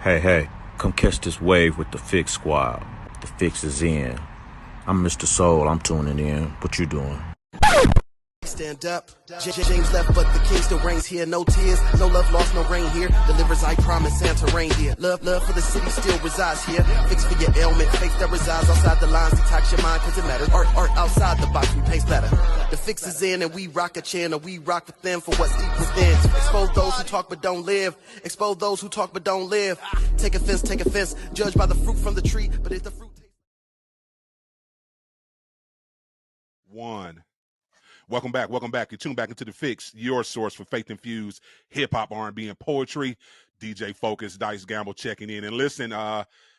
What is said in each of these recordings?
Hey, come catch this wave with the Fix Squad. The Fix is in. I'm Mr. Soul, I'm tuning in. What you doing? Stand up. James left, but the king still reigns here. No tears, no love lost, no rain here. Delivers, I promise, Santa rain here. Love for the city still resides here. Fix for your ailment, faith that resides outside the lines. Detox your mind, cause it matters. Art outside the box, we pace better. The fix is in, and we rock a channel. We rock with them for what's deep within. Expose those who talk but don't live. Expose those who talk but don't live. Take offense, judged by the fruit from the tree. But if the fruit tastes... One. Welcome back. You tune back into The Fix, your source for faith-infused hip-hop, R&B, and poetry. DJ Focus, Dice Gamble checking in. And listen,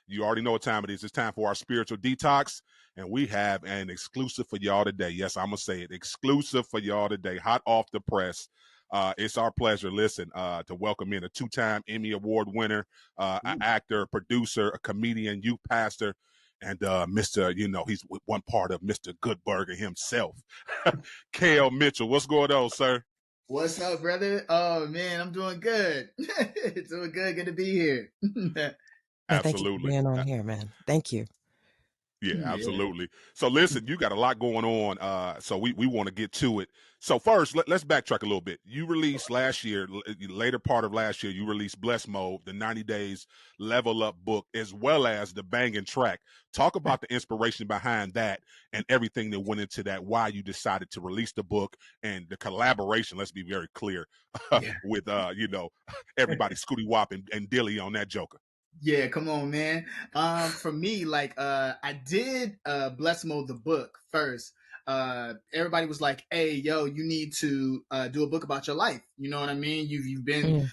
you already know what time it is. It's time for our spiritual detox, and we have an exclusive for y'all today. Yes, I'm going to say it. Exclusive for y'all today, hot off the press. It's our pleasure, to welcome in a two-time Emmy Award winner, an actor, producer, a comedian, youth pastor, and Mr., he's one part of Mr. Good Burger himself, Kel Mitchell. What's going on, sir? What's up, brother? Oh, man, I'm doing good. Doing good. Good to be here. Absolutely. Thank you for being on here, man. Thank you. Yeah, absolutely. So listen, you got a lot going on, so we want to get to it. So first, let's backtrack a little bit. You released last year, later part of last year, you released Bless Mode, the 90 Days Level Up book, as well as the banging track. Talk about the inspiration behind that and everything that went into that, why you decided to release the book and the collaboration, let's be very clear, with, everybody, Scooty Wop and Dilly on that joker. Yeah, come on, man. For me, I did Bless Mode the book first. Everybody was like, "Hey, yo, you need to do a book about your life." You know what I mean? You've been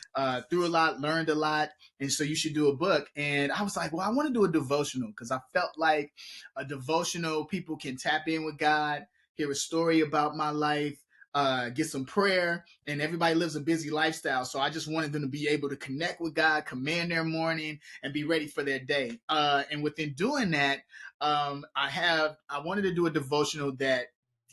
through a lot, learned a lot, and so you should do a book. And I was like, "Well, I want to do a devotional because I felt like a devotional, people can tap in with God, hear a story about my life." Get some prayer, and everybody lives a busy lifestyle. So I just wanted them to be able to connect with God, command their morning, and be ready for their day. And within doing that, I wanted to do a devotional that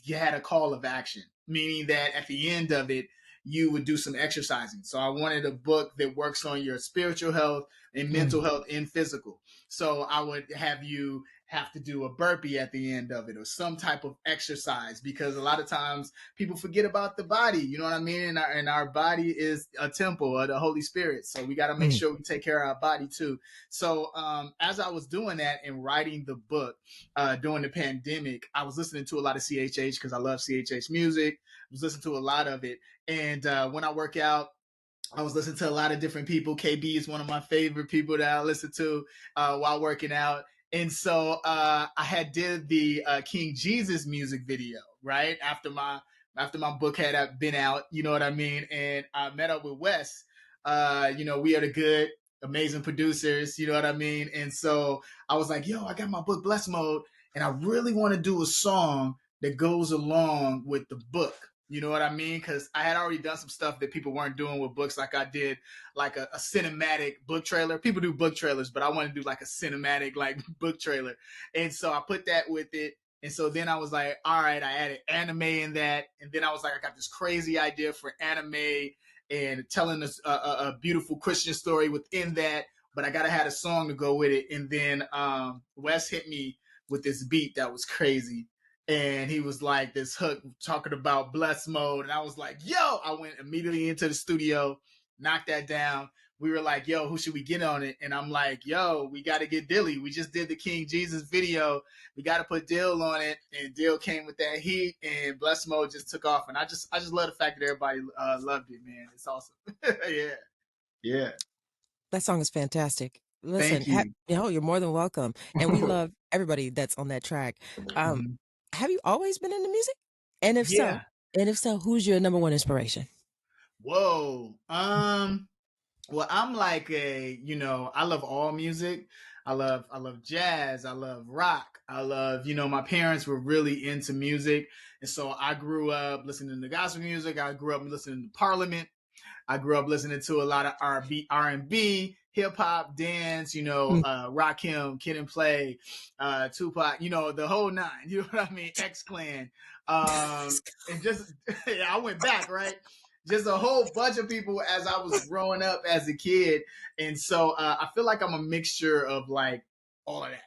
you had a call of action, meaning that at the end of it, you would do some exercising. So I wanted a book that works on your spiritual health and mental health and physical. So I would have you have to do a burpee at the end of it or some type of exercise, because a lot of times people forget about the body, you know what I mean? And our body is a temple of the Holy Spirit. So we got to make sure we take care of our body too. So as I was doing that and writing the book during the pandemic, I was listening to a lot of CHH because I love CHH music. I was listening to a lot of it. And when I work out, I was listening to a lot of different people. KB is one of my favorite people that I listen to while working out. And so I had did the King Jesus music video, right? After my book had been out, you know what I mean? And I met up with Wes. We are the good, amazing producers, you know what I mean? And so I was like, yo, I got my book Bless Mode, and I really want to do a song that goes along with the book. You know what I mean? Because I had already done some stuff that people weren't doing with books. Like I did like a cinematic book trailer. People do book trailers, but I want to do like a cinematic like book trailer. And so I put that with it. And so then I was like, all right, I added anime in that. And then I was like, I got this crazy idea for anime and telling a beautiful Christian story within that. But I got to have a song to go with it. And then Wes hit me with this beat that was crazy. And he was like this hook talking about Bless Mode. And I was like, yo, I went immediately into the studio, knocked that down. We were like, yo, who should we get on it? And I'm like, yo, we got to get Dilly. We just did the King Jesus video. We got to put Dill on it. And Dill came with that heat, and Bless Mode just took off. And I just love the fact that everybody loved it, man. It's awesome. Yeah. That song is fantastic. Listen, Thank you. you're more than welcome. And we love everybody that's on that track. Have you always been into music? And if so, who's your number one inspiration? Whoa. Well, I'm like I love all music. I love jazz. I love rock. I love, my parents were really into music. And so I grew up listening to gospel music. I grew up listening to Parliament. I grew up listening to a lot of R&B, hip hop, dance, Rakim, Kid and Play, Tupac, the whole nine, you know what I mean? X Clan. And just, I went back, right? just a whole bunch of people as I was growing up as a kid. And so I feel like I'm a mixture of like all of that.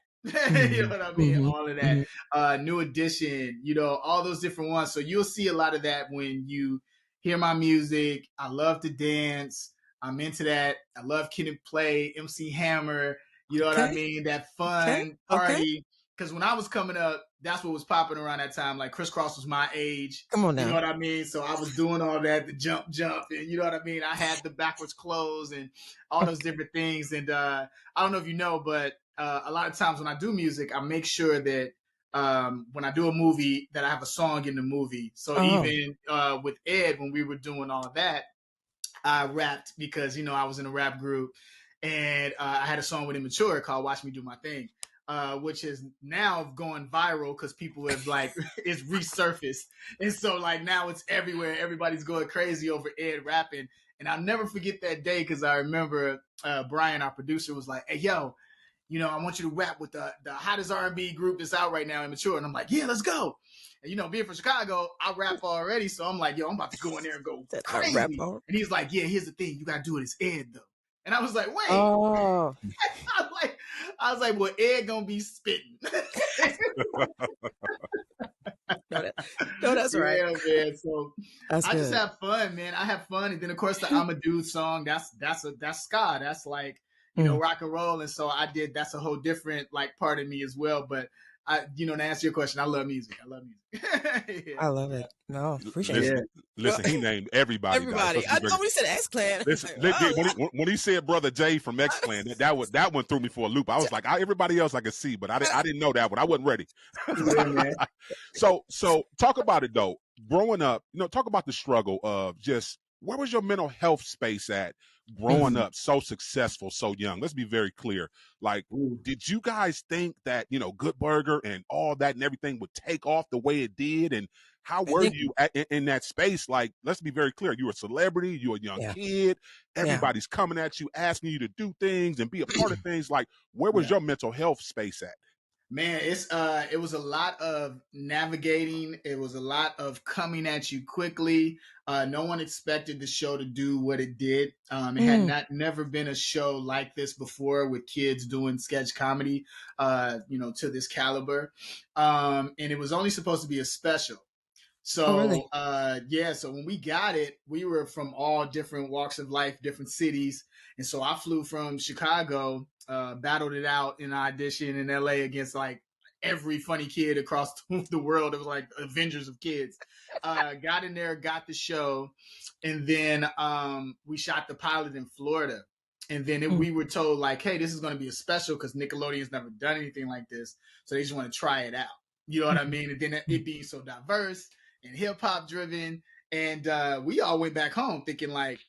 You know what I mean? All of that. New Edition, you know, all those different ones. So you'll see a lot of that when you hear my music. I love to dance. I'm into that. I love Kid and Play, MC Hammer. You know what I mean? That fun party. Because when I was coming up, that's what was popping around that time. Like Criss Cross was my age. Come on now. You know what I mean? So I was doing all that, the jump, and you know what I mean? I had the backwards clothes and all those different things. And I don't know if you know, but a lot of times when I do music, I make sure that when I do a movie, that I have a song in the movie. So even with Ed, when we were doing all of that, I rapped because, you know, I was in a rap group, and I had a song with Immature called Watch Me Do My Thing. Which is now going viral because people have like it's resurfaced, and so like now it's everywhere. Everybody's going crazy over Ed rapping, and I'll never forget that day because I remember Brian, our producer, was like, "Hey, yo, you know, I want you to rap with the hottest R&B group that's out right now, Immature." And I'm like, "Yeah, let's go." And you know, being from Chicago, I rap already, so I'm like, "Yo, I'm about to go in there and go crazy." And he's like, "Yeah, here's the thing, you gotta do it as Ed though." And I was like, "Wait." Oh. I was like, well, Ed gonna be spitting. No, that's right. Yeah, man. So that's I good. just have fun, man. I have fun, and then of course the I'm a Dude song. That's ska. That's like, you know, rock and roll. And so that's a whole different like part of me as well. But I, you know, to answer your question, I love music. Yeah. I love it. No, appreciate it. Listen, he named everybody. Everybody. I thought we said X-Clan. Listen, when he said Brother Jay from X-Clan, that one threw me for a loop. I was like, everybody else I could see, but I didn't know that one. I wasn't ready. So talk about it though. Growing up, you know, talk about the struggle of just where was your mental health space at growing up so successful, so young? Let's be very clear. Like, did you guys think that, you know, Good Burger and all that and everything would take off the way it did? And how were you in that space? Like, let's be very clear. You're a celebrity. You're a young kid. Everybody's coming at you, asking you to do things and be a part of things. Like, where was your mental health space at? Man, it was a lot of navigating. It was a lot of coming at you quickly. No one expected the show to do what it did. It had never been a show like this before with kids doing sketch comedy, you know, to this caliber. And it was only supposed to be a special. So, really? So when we got it, we were from all different walks of life, different cities. And so I flew from Chicago, battled it out in an audition in LA against like every funny kid across the world. It was like Avengers of kids. Got in there, got the show. And then we shot the pilot in Florida. And then we were told like, hey, this is going to be a special because Nickelodeon's never done anything like this. So they just want to try it out. You know what I mean? And then it being so diverse and hip hop driven. And we all went back home thinking like,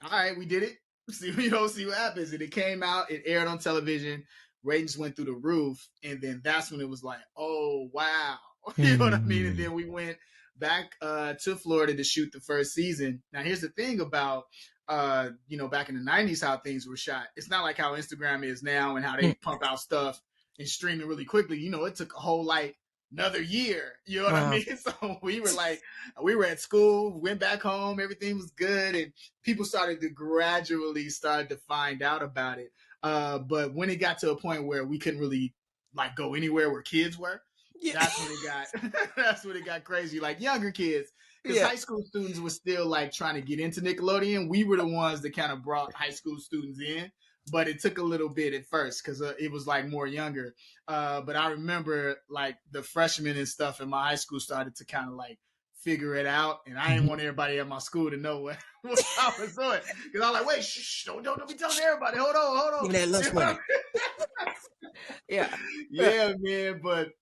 all right, we did it. See what happens. And it came out, it aired on television, ratings went through the roof. And then that's when it was like, oh, wow. You know what I mean? And then we went back to Florida to shoot the first season. Now, here's the thing about, you know, back in the 90s, how things were shot. It's not like how Instagram is now and how they pump out stuff and stream it really quickly. You know, it took a whole like another year, you know what I mean? So we were at school, went back home, everything was good, and people started to gradually start to find out about it. But when it got to a point where we couldn't really like go anywhere where kids were, that's when it got crazy. Like younger kids, because high school students were still like trying to get into Nickelodeon. We were the ones that kind of brought high school students in. But it took a little bit at first because it was like more younger. But I remember like the freshmen and stuff in my high school started to kind of like figure it out. And I didn't want everybody at my school to know what I was doing. Because I was like, wait, shh, don't be telling everybody. Hold on. Give me that lunch money. Yeah, man. But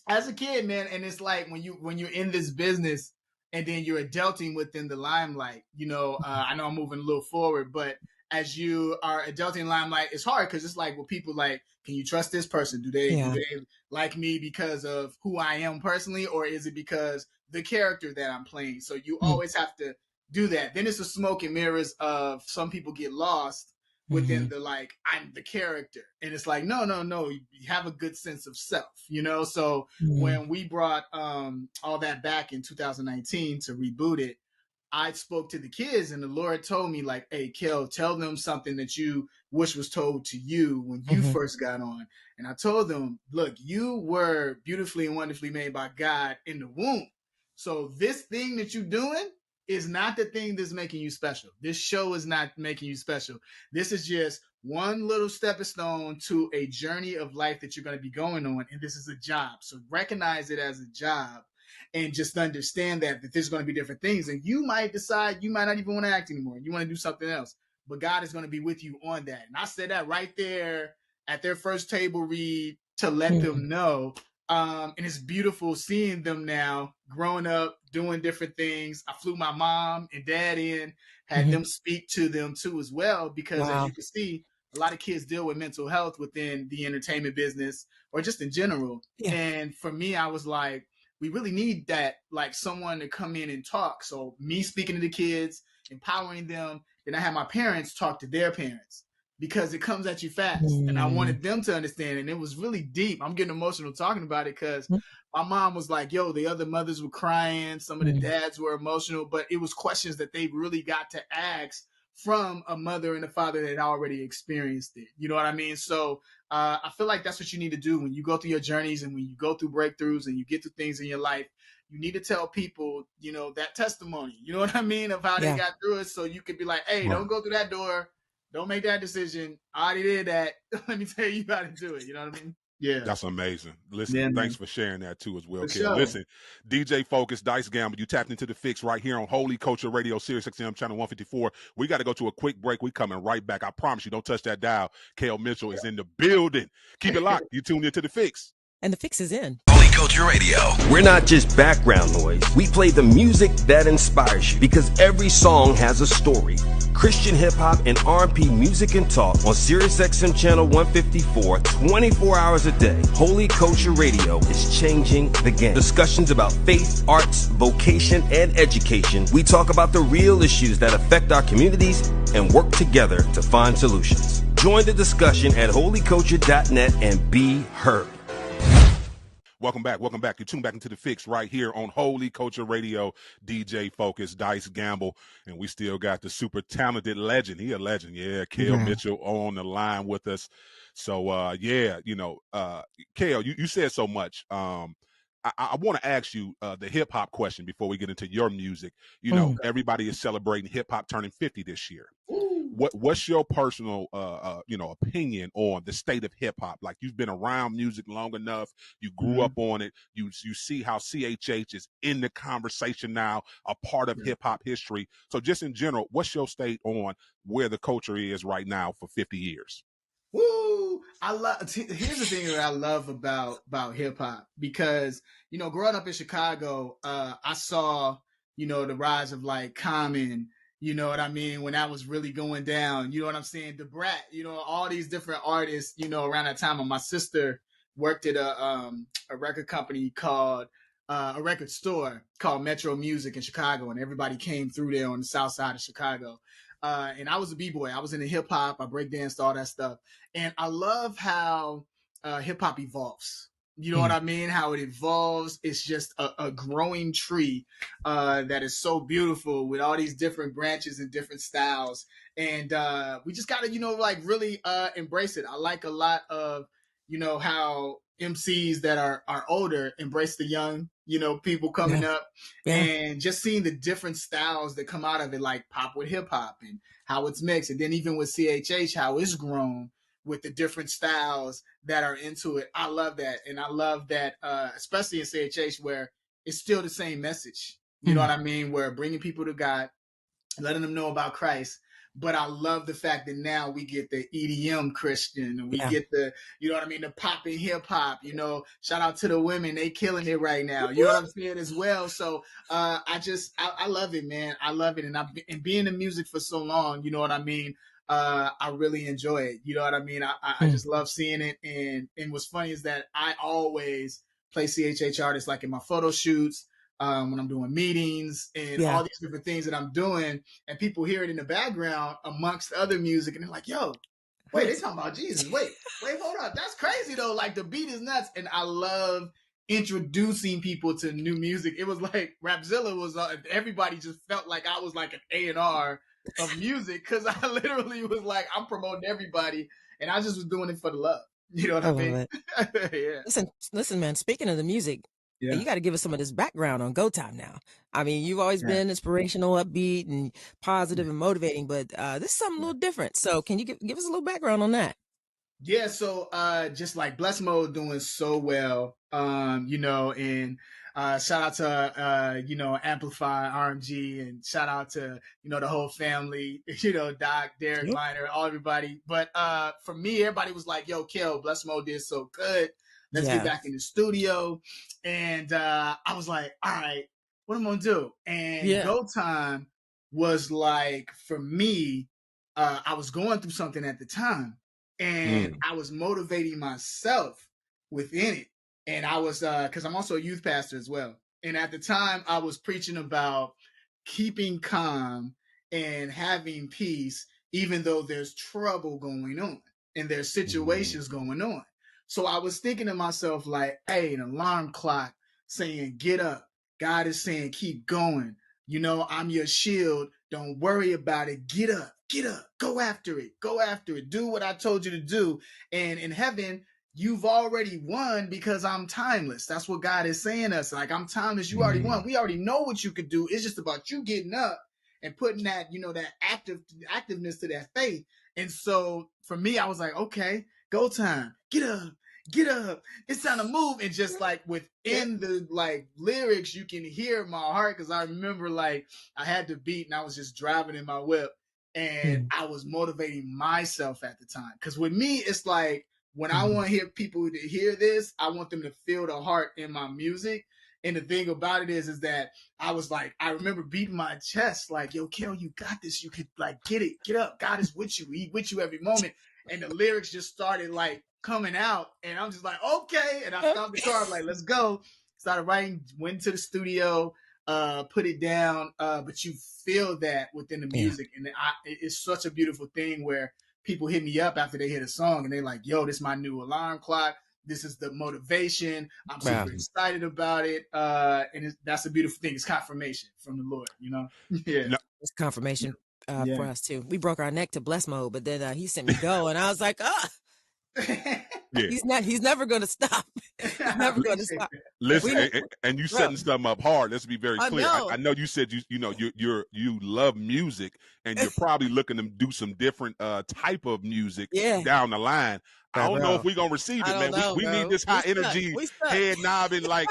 as a kid, man, and it's like when you're in this business and then you're adulting within the limelight, you know, I know I'm moving a little forward, but as you are adulting in limelight, it's hard because it's like, well, people like, can you trust this person? Do they like me because of who I am personally, or is it because the character that I'm playing? So you always have to do that. Then it's the smoke and mirrors of some people get lost within the like, I'm the character. And it's like, no, you have a good sense of self, you know? So when we brought all that back in 2019 to reboot it, I spoke to the kids, and the Lord told me, like, hey, Kel, tell them something that you wish was told to you when you first got on. And I told them, look, you were beautifully and wonderfully made by God in the womb. So this thing that you're doing is not the thing that's making you special. This show is not making you special. This is just one little stepping stone to a journey of life that you're going to be going on. And this is a job. So recognize it as a job and just understand that there's going to be different things. And you might decide you might not even want to act anymore. You want to do something else. But God is going to be with you on that. And I said that right there at their first table read to let them know. And it's beautiful seeing them now growing up, doing different things. I flew my mom and dad in, had them speak to them too as well, because as you can see, a lot of kids deal with mental health within the entertainment business or just in general. Yeah. And for me, I was like, we really need that, like someone to come in and talk. So me speaking to the kids, empowering them. Then I had my parents talk to their parents, because it comes at you fast. And I wanted them to understand. And it was really deep. I'm getting emotional talking about it, because my mom was like, yo, the other mothers were crying. Some of the dads were emotional, but it was questions that they really got to ask from a mother and a father that had already experienced it. You know what I mean? So I feel like that's what you need to do when you go through your journeys and when you go through breakthroughs and you get through things in your life. You need to tell people, you know, that testimony, you know what I mean, of how they got through it. So you could be like, hey, don't go through that door. Don't make that decision. I already did that. Let me tell you how to do it. You know what I mean? Yeah. That's amazing. Listen, thanks for sharing that too as well, Kel. Sure. Listen, DJ Focus, Dice Gamble, you tapped into the fix right here on Holy Culture Radio, SiriusXM channel 154. We got to go to a quick break. We coming right back. I promise you, don't touch that dial. Kel Mitchell is in the building. Keep it locked. You tuned into the fix. And the fix is in. Holy Culture Radio. We're not just background noise. We play the music that inspires you, because every song has a story. Christian hip hop and R&B music and talk on SiriusXM channel 154, 24 hours a day. Holy Culture Radio is changing the game. Discussions about faith, arts, vocation, and education. We talk about the real issues that affect our communities and work together to find solutions. Join the discussion at holyculture.net and be heard. Welcome back. Welcome back. You tune back into the fix right here on Holy Culture Radio. DJ Focus, Dice Gamble, and we still got the super talented legend. He a legend, yeah. Kel Mitchell on the line with us. So, yeah, you know, Kel, you said so much. I want to ask you the hip hop question before we get into your music. You know, everybody is celebrating hip hop turning 50 this year. What's your personal opinion on the state of hip hop? Like, you've been around music long enough, you grew up on it, you see how CHH is in the conversation now, a part of hip hop history. So just in general, what's your state on where the culture is right now for 50 years? Woo! Here's the thing that I love about hip hop, because, you know, growing up in Chicago, I saw, you know, the rise of like Common, you know what I mean, when that was really going down, you know what I'm saying, the Brat, you know, all these different artists, you know, around that time. And my sister worked at a record company called a record store called Metro Music in Chicago, and everybody came through there on the south side of Chicago. And I was a b-boy. I was into hip hop. I breakdanced, all that stuff. And I love how hip hop evolves. You know what I mean? How it evolves. It's just a growing tree that is so beautiful with all these different branches and different styles. And we just got to, you know, like really embrace it. I like a lot of, you know, how MCs that are older embrace the young, you know, people coming up, and just seeing the different styles that come out of it, like pop with hip hop and how it's mixed. And then even with CHH, how it's grown with the different styles that are into it. I love that. And I love that, especially in CHH, where it's still the same message. You know what I mean? Where bringing people to God, letting them know about Christ. But I love the fact that now we get the EDM Christian, and we get the, you know what I mean, the popping hip hop, you know, shout out to the women. They killing it right now. You know what I'm saying as well. So I love it, man. I love it. And being in music for so long, you know what I mean? I really enjoy it. You know what I mean? I just love seeing it. And what's funny is that I always play CHH artists, like in my photo shoots, when I'm doing meetings and all these different things that I'm doing, and people hear it in the background amongst other music, and they're like, yo, wait, they talking about Jesus. Wait, hold up. That's crazy though. Like, the beat is nuts. And I love introducing people to new music. It was like Rapzilla was, everybody just felt like I was like an A&R of music, because I literally was like, I'm promoting everybody, and I just was doing it for the love. You know what I mean? Yeah. Listen, man, speaking of the music, you got to give us some of this background on Go Time now. I mean, you've always been inspirational, upbeat, and positive and motivating, but this is something a little different. So can you give us a little background on that? Yeah, so just like Bless Mode doing so well, you know, and shout out to you know, Amplify RMG, and shout out to, you know, the whole family, you know, Doc, Derek, Minor, all everybody. But for me, everybody was like, yo, Kel, Bless Mode did so good. Let's get back in the studio. And I was like, all right, what am I gonna do? And Go Time was like, for me, I was going through something at the time, and I was motivating myself within it. And I was, because I'm also a youth pastor as well. And at the time, I was preaching about keeping calm and having peace, even though there's trouble going on and there's situations going on. So I was thinking to myself, like, hey, an alarm clock saying, get up. God is saying, keep going. You know, I'm your shield. Don't worry about it. Get up. Get up, go after it, do what I told you to do. And in heaven, you've already won, because I'm timeless. That's what God is saying to us. Like, I'm timeless, you already won. We already know what you could do. It's just about you getting up and putting that, you know, that activeness to that faith. And so for me, I was like, okay, Go Time, get up. It's time to move. And just like within the like lyrics, you can hear my heart, because I remember like I had the beat and I was just driving in my whip. And I was motivating myself at the time. Because with me, it's like, when I want to hear people to hear this, I want them to feel the heart in my music. And the thing about it is that I was like, I remember beating my chest like, yo, Kel, you got this. You could like get it. Get up. God is with you. He's with you every moment. And the lyrics just started like coming out. And I'm just like, okay. And I stopped the car. I'm like, let's go. Started writing, went to the studio. Put it down, but you feel that within the music. And it's such a beautiful thing where people hit me up after they hear the song and they're like, yo, this is my new alarm clock. This is the motivation. I'm super excited about it. And that's a beautiful thing. It's confirmation from the Lord, you know? It's confirmation for us too. We broke our neck to Bless Mode, but then he sent me Go, and I was like, he's never going to stop. He's never going to stop. Listen, and you setting something up hard. Let's be very clear. I know you said you love music, and you're probably looking to do some different type of music down the line. I don't know if we're gonna receive it, man. We need this high energy, head nodding. Like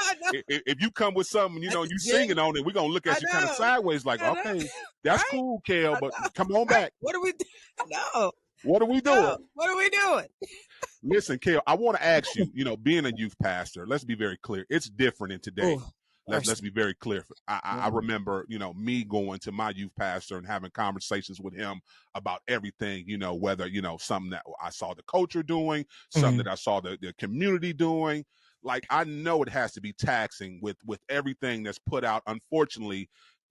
if you come with something, you know, you singing on it, we're gonna look at you kind of sideways, like, okay, that's cool, Kel, but come on back. What are we doing? No. What are we doing? What are we doing? Listen, Kel, I want to ask you, you know, being a youth pastor, let's be very clear. It's different in today. Let's be very clear. I remember, you know, me going to my youth pastor and having conversations with him about everything, you know, whether, you know, something that I saw the culture doing, something that I saw the community doing. Like, I know it has to be taxing with everything that's put out, unfortunately,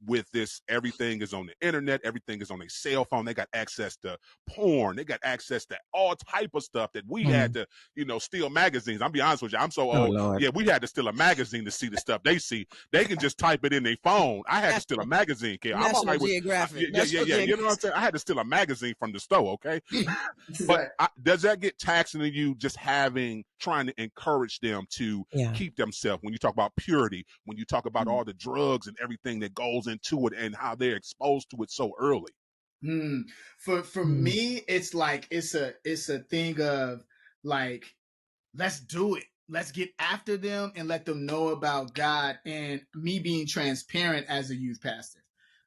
with this. Everything is on the internet, everything is on a cell phone. They got access to porn, they got access to all type of stuff that we had to, you know, steal magazines. I'm be honest with you, I'm so old. Lord. Yeah, we had to steal a magazine to see the stuff they see. They can just type it in their phone. I had to steal a magazine, kid. National Geographic. You know what I'm saying? I had to steal a magazine from the store, okay? But does that get taxing to you, just trying to encourage them to keep themselves, when you talk about purity, when you talk about all the drugs and everything that goes into it and how they're exposed to it so early? For me, it's like it's a thing of like, let's do it. Let's get after them and let them know about God, and me being transparent as a youth pastor.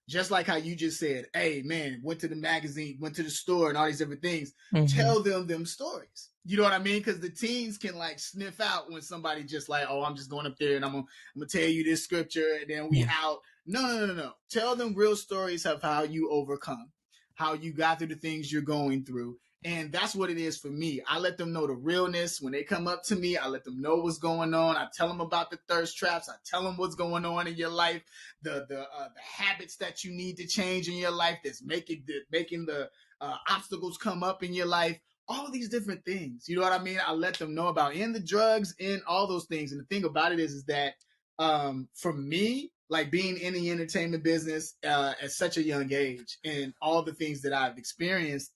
Just like how you just said, hey man, went to the magazine, went to the store and all these different things. Tell them stories. You know what I mean? Because the teens can like sniff out when somebody just like, oh, I'm just going up there and I'm gonna tell you this scripture and then we out. No. Tell them real stories of how you overcome, how you got through the things you're going through. And that's what it is for me. I let them know the realness. When they come up to me, I let them know what's going on. I tell them about the thirst traps. I tell them what's going on in your life, the habits that you need to change in your life that's making the obstacles come up in your life. all these different things. You know what I mean? I let them know about in the drugs, in all those things. And the thing about it is that for me, like being in the entertainment business at such a young age and all the things that I've experienced,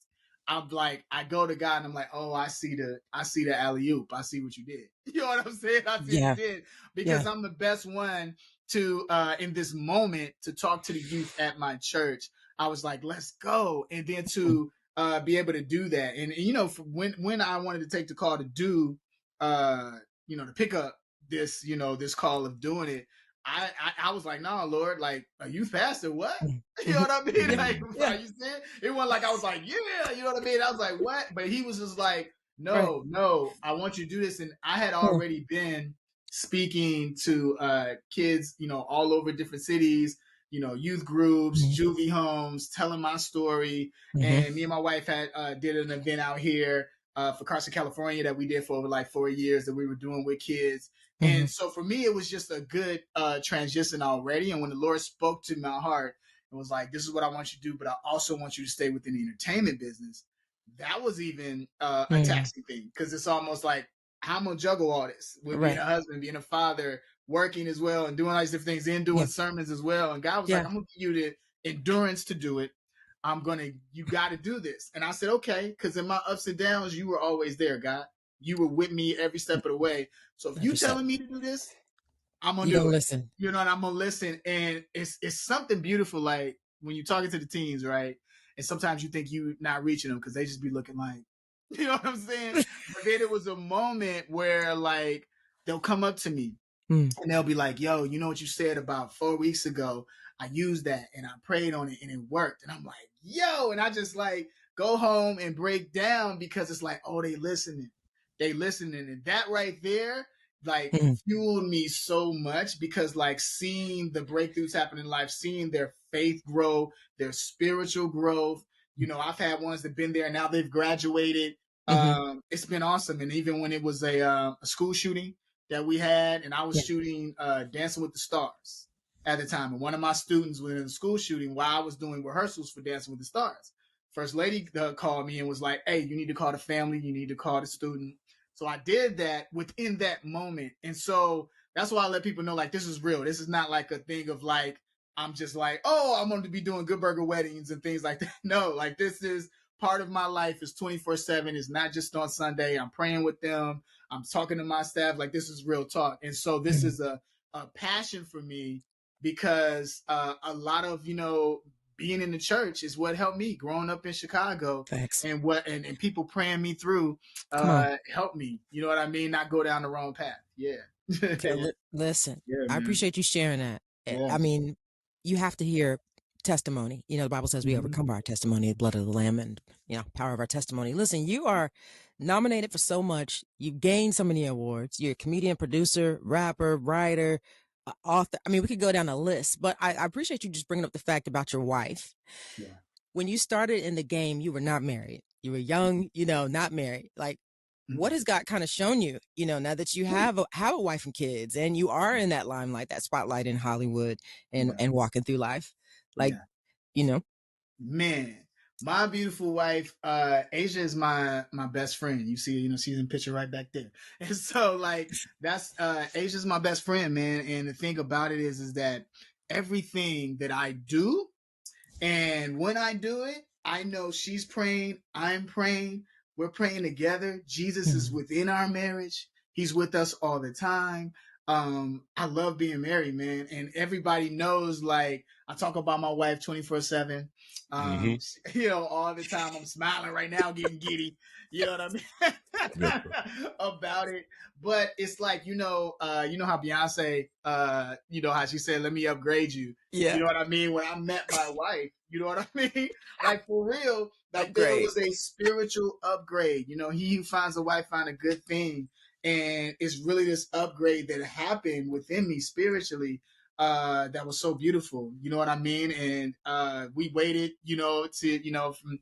I'm like, I go to God and I'm like, oh, I see the alley oop. I see what you did. You know what I'm saying? I see what you did, because I'm the best one to in this moment to talk to the youth at my church. I was like, let's go. And then to be able to do that. And you know, when I wanted to take the call to do, you know, to pick up this, you know, this call of doing it, I was like, nah, Lord, like a youth pastor, what? You know what I mean? Like, you said it wasn't like I was like, yeah, you know what I mean? I was like, what? But he was just like, no, I want you to do this. And I had already been speaking to kids, you know, all over different cities, you know, youth groups, juvie homes, telling my story. And me and my wife had did an event out here for Carson, California, that we did for over like 4 years, that we were doing with kids. And so for me, it was just a good transition already. And when the Lord spoke to my heart and was like, this is what I want you to do, but I also want you to stay within the entertainment business, that was even a taxing thing, because it's almost like, how I'm going to juggle all this with being a husband, being a father, working as well, and doing all these different things, and doing sermons as well. And God was like, I'm going to give you the endurance to do it. You got to do this. And I said, okay, because in my ups and downs, you were always there, God. You were with me every step of the way. So if you telling me to do this, I'm gonna do it. Listen. You know, and I'm gonna listen. And it's something beautiful, like when you're talking to the teens, right? And sometimes you think you're not reaching them because they just be looking like, you know what I'm saying? But then it was a moment where like they'll come up to me and they'll be like, yo, you know what you said about 4 weeks ago? I used that and I prayed on it and it worked. And I'm like, yo, and I just like go home and break down, because it's like, oh, they listening. And that right there, like fueled me so much, because like seeing the breakthroughs happen in life, seeing their faith grow, their spiritual growth, you know, I've had ones that been there and now they've graduated. It's been awesome. And even when it was a school shooting that we had, and I was shooting Dancing with the Stars at the time, and one of my students was in the school shooting while I was doing rehearsals for Dancing with the Stars. First lady called me and was like, hey, you need to call the family, you need to call the student. So I did that within that moment. And so that's why I let people know, like, this is real. This is not like a thing of like, I'm just like, oh, I'm going to be doing Good Burger weddings and things like that. No, like this is part of my life. It's 24/7. It's not just on Sunday. I'm praying with them. I'm talking to my staff. Like, this is real talk. And so this is a passion for me, because a lot of, you know, being in the church is what helped me growing up in Chicago. Thanks. And and people praying me through helped me, you know what I mean, not go down the wrong path. Listen, I appreciate you sharing that. I mean, you have to hear testimony. You know, the Bible says we overcome by our testimony, the blood of the Lamb, and, you know, power of our testimony. Listen, you are nominated for so much. You've gained so many awards. You're a comedian, producer, rapper, writer, author. I mean, we could go down a list, but I appreciate you just bringing up the fact about your wife. When you started in the game, you were not married. You were young, you know, not married. Like, what has God kind of shown you, you know, now that you have a wife and kids, and you are in that limelight, that spotlight in Hollywood and walking through life? Like, you know, man, my beautiful wife, Asia, is my best friend. You see, you know, she's in picture right back there. And so like, that's, Asia's my best friend, man. And the thing about it is that everything that I do, and when I do it, I know she's praying, I'm praying, we're praying together. Jesus is within our marriage. He's with us all the time. I love being married, man. And everybody knows, like, I talk about my wife 24/7. You know, all the time. I'm smiling right now, getting giddy. You know what I mean? About it. But it's like, you know how Beyonce, you know how she said, let me upgrade you. You know what I mean? When I met my wife, you know what I mean? Like, for real, like there was a spiritual upgrade. You know, he who finds a wife find a good thing. And it's really this upgrade that happened within me spiritually that was so beautiful. You know what I mean? And we waited, you know, to, you know, from,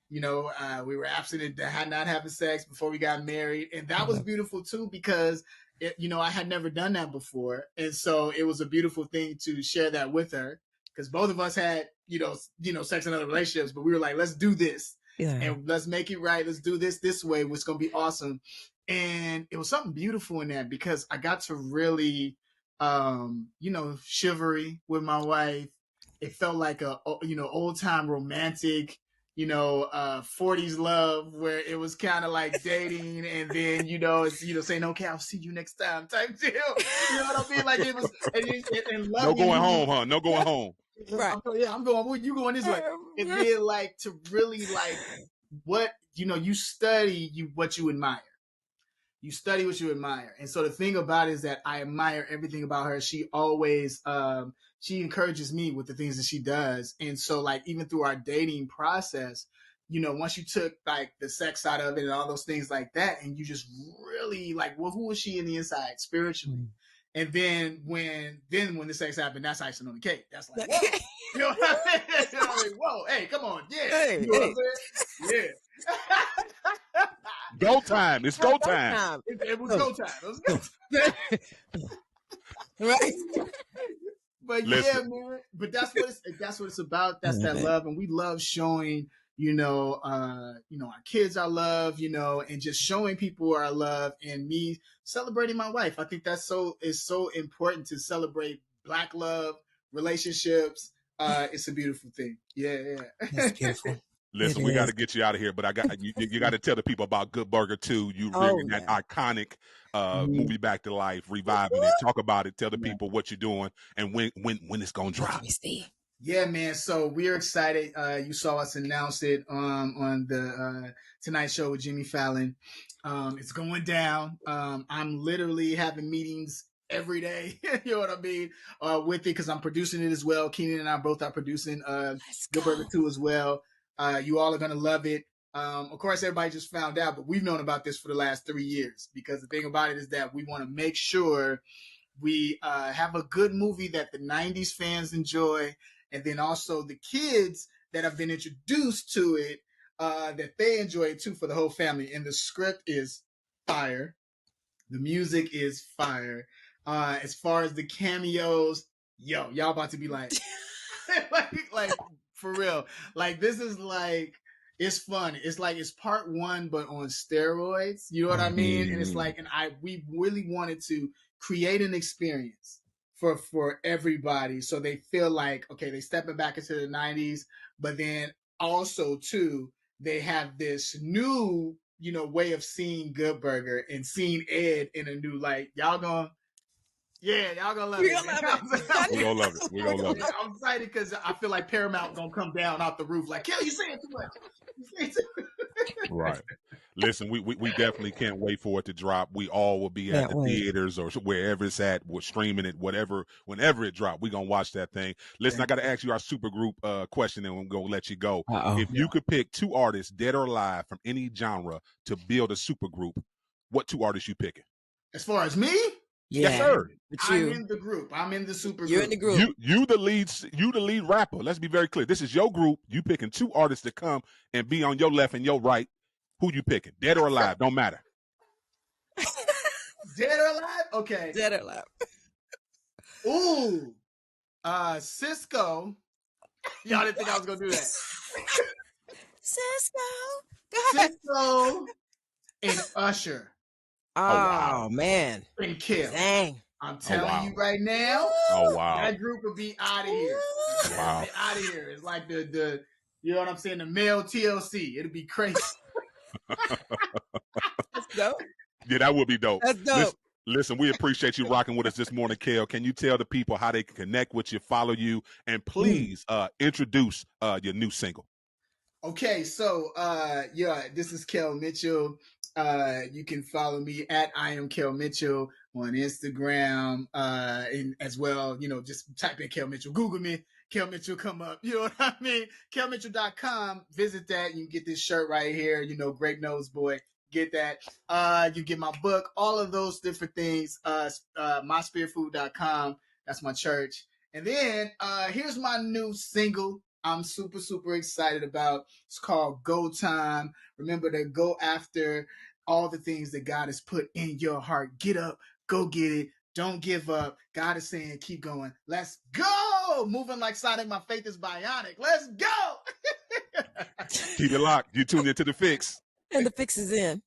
you know, we were abstinent, had not having sex before we got married. And that was beautiful too, because, you know, I had never done that before. And so it was a beautiful thing to share that with her, because both of us had, you know, sex in other relationships, but we were like, let's do this. and let's make it right. Let's do this way. It's going to be awesome. And it was something beautiful in that because I got to really, chivalry with my wife. It felt like a, old time romantic, 40s love where it was kind of like dating and then, it's, saying, okay, I'll see you next time type deal. You know what I mean? Like it was, and no going home, huh? No going home. Right. I'm going, you going this way. And then like to really like what, you study what you admire. You study what you admire. And so the thing about it is that I admire everything about her. She always, she encourages me with the things that she does. And so like, even through our dating process, once you took like the sex out of it and all those things like that, and you just really like, well, who was she in the inside spiritually? And then when the sex happened, that's icing on the cake. That's like, whoa. You know what I mean? You know what I mean? Whoa, hey, come on. Yeah. Hey, you know what I'm saying? Yeah. Go time. It's go time. It was go time. It was go time. Right. But listen. Yeah, man. But that's what it's about. That's that love. And we love showing, our kids our love, and just showing people our love and me celebrating my wife. I think that's so important to celebrate Black love, relationships. It's a beautiful thing. Yeah. That's beautiful. Listen, we got to get you out of here, but I got you got to tell the people about Good Burger 2. You bringing that iconic movie back to life, reviving it. Talk about it. Tell the people what you're doing and when it's gonna drop. Yeah, man. So we're excited. You saw us announce it on the Tonight Show with Jimmy Fallon. It's going down. I'm literally having meetings every day. You know what I mean? With it because I'm producing it as well. Keenan and I both are producing Good Burger 2 as well. You all are going to love it. Of course, everybody just found out, but we've known about this for the last 3 years because the thing about it is that we want to make sure we have a good movie that the 90s fans enjoy. And then also the kids that have been introduced to it, that they enjoy it too for the whole family. And the script is fire. The music is fire. As far as the cameos, y'all about to be like, like for real. Like this is like, it's fun. It's like, it's part one, but on steroids. You know what I mean? And it's like, we really wanted to create an experience for everybody. So they feel like, okay, they stepping back into the 90s, but then also too, they have this new, way of seeing Good Burger and seeing Ed in a new light. Y'all gonna love it. We're gonna love it. We're gonna love it. I'm excited because I feel like Paramount gonna come down off the roof like, Kel, you saying too much. Right. Listen, we definitely can't wait for it to drop. We all will be at the theaters or wherever it's at. We're streaming it, whenever it drops. We're gonna watch that thing. Listen, I got to ask you our super group question, and I'm gonna let you go. If you could pick 2 artists, dead or alive, from any genre to build a super group, what 2 artists you picking? As far as me? Yeah. Yes, sir. I'm in the group. I'm in the super group. You're in the group. You the lead rapper. Let's be very clear. This is your group. You picking 2 artists to come and be on your left and your right. Who you picking? Dead or alive? Don't matter. Dead or alive? Okay. Dead or alive. Ooh. Cisco. Y'all didn't think I was gonna do that. Cisco. Go ahead. Cisco and Usher. Oh man. And Kel. Dang. I'm telling you right now. Oh wow. That group will be out of here. Wow. Be out of here. It's like the you know what I'm saying, the male TLC. It'll be crazy. That's dope. Yeah, that would be dope. That's dope. Listen, we appreciate you rocking with us this morning, Kel. Can you tell the people how they can connect with you, follow you, and please introduce your new single? Okay, so this is Kel Mitchell. You can follow me at I am Kel Mitchell on Instagram, and as well, just type in Kel Mitchell, Google me, Kel Mitchell come up. You know what I mean? KelMitchell.com. Visit that. You can get this shirt right here. Great Nose Boy. Get that. You get my book. All of those different things. MySpiritFood.com. That's my church. And then here's my new single. I'm super, super excited about. It's called Go Time. Remember to go after all the things that God has put in your heart. Get up, go get it. Don't give up. God is saying, keep going. Let's go. Moving like Sonic. My faith is bionic. Let's go. Keep it locked. You tuned into The Fix. And The Fix is in.